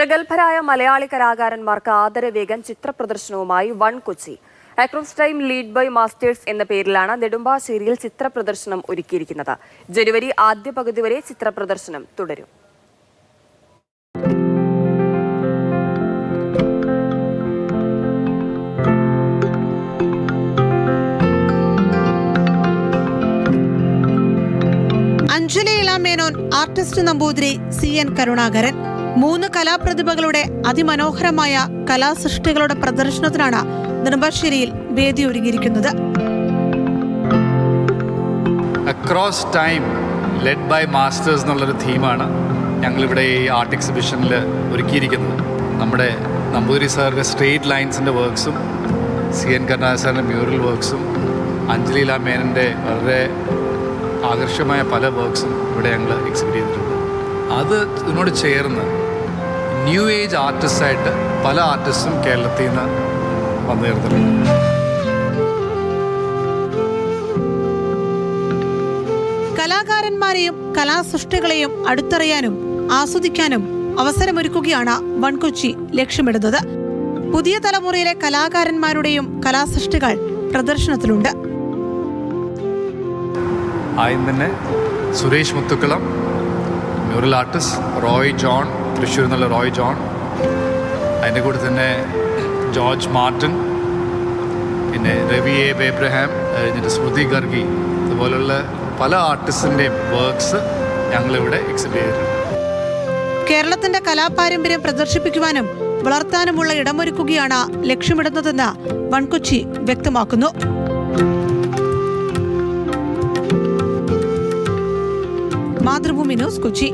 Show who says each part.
Speaker 1: പ്രഗത്ഭരായ മലയാളി കലാകാരന്മാർക്ക് ആദരവേകാൻ ചിത്രപ്രദർശനവുമായി one Kochi. Across time lead by masters എന്ന പേരിലാണ് നെടുമ്പാശ്ശേരിയിൽ ചിത്രപ്രദർശനം ഒരുക്കിയിരിക്കുന്നത്. ജനുവരി ആദ്യ പകുതി വരെ ചിത്രപ്രദർശനം തുടരും.
Speaker 2: അഞ്ജലി ഇളമേനോൻ, ആർട്ടിസ്റ്റ് നമ്പൂതിരി, CN കരുണാകരൻ, 3 കലാപ്രതിഭകളുടെ അതിമനോഹരമായ കലാസൃഷ്ടികളുടെ പ്രദർശനത്തിനാണ് നെടുമ്പാശ്ശേരിയിൽ വേദി ഒരുങ്ങിയിരിക്കുന്നത്.
Speaker 3: Across time led by masters എന്നുള്ളൊരു തീമാണ് ഞങ്ങളിവിടെ ഈ ആർട്ട് എക്സിബിഷനിൽ ഒരുക്കിയിരിക്കുന്നത്. നമ്മുടെ നമ്പൂതിരി സാറിൻ്റെ സ്ട്രെയിറ്റ് ലൈൻസിൻ്റെ വർക്ക്സും CN കരുണാകരൻ സാറിൻ്റെ മ്യൂറൽ വർക്ക്സും അഞ്ജലി ഇളമേനൻ്റെ വളരെ ആകർഷകമായ പല വർക്ക്സും ഇവിടെ ഞങ്ങൾ എക്സിബിറ്റ് ചെയ്തിട്ടുണ്ട്. അത് ഇതിനോട് ചേർന്ന് ന്യൂ ഏജ് ആർട്ടിസ്റ്റായിട്ട് പല ആർട്ടിസ്റ്റും കേരളത്തിൽ നിന്ന് വന്നു ചേർന്നിട്ടുണ്ട്.
Speaker 2: കലാകാരന്മാരെയും കലാസൃഷ്ടികളെയും അടുത്തറിയാനും ആസ്വദിക്കാനും അവസരമൊരുക്കുകയാണ് വൺ കൊച്ചി ലക്ഷ്യമിടുന്നത്. പുതിയ തലമുറയിലെ കലാകാരന്മാരുടെയും കലാസൃഷ്ടികൾ പ്രദർശനത്തിലുണ്ട്.
Speaker 3: ആദ്യം തന്നെ സുരേഷ് മുത്തുക്കളം, മ്യൂറൽ ആർട്ടിസ്റ്റ് റോയ് ജോൺ, തൃശ്ശൂർ എന്നുള്ള റോയ് ജോൺ, അതിൻ്റെ കൂടെ തന്നെ ജോർജ് മാർട്ടിൻ, പിന്നെ രവി എ ബേബ്രഹാം, എന്നിട്ട് സ്മൃതി ഗർഗി, അതുപോലുള്ള പല ആർട്ടിസ്റ്റിൻ്റെയും വർക്ക്സ് ഞങ്ങളിവിടെ എക്സിബിറ്റ് ചെയ്തിട്ടുണ്ട്.
Speaker 2: കേരളത്തിന്റെ കലാപാരമ്പര്യം പ്രദർശിപ്പിക്കുവാനും വളർത്താനുമുള്ള ഇടമൊരുക്കുകയാണ് ലക്ഷ്യമിടുന്നതെന്ന് വൺ കൊച്ചി വ്യക്തമാക്കുന്നു. മാതൃഭൂമി ന്യൂസ്, കൊച്ചി.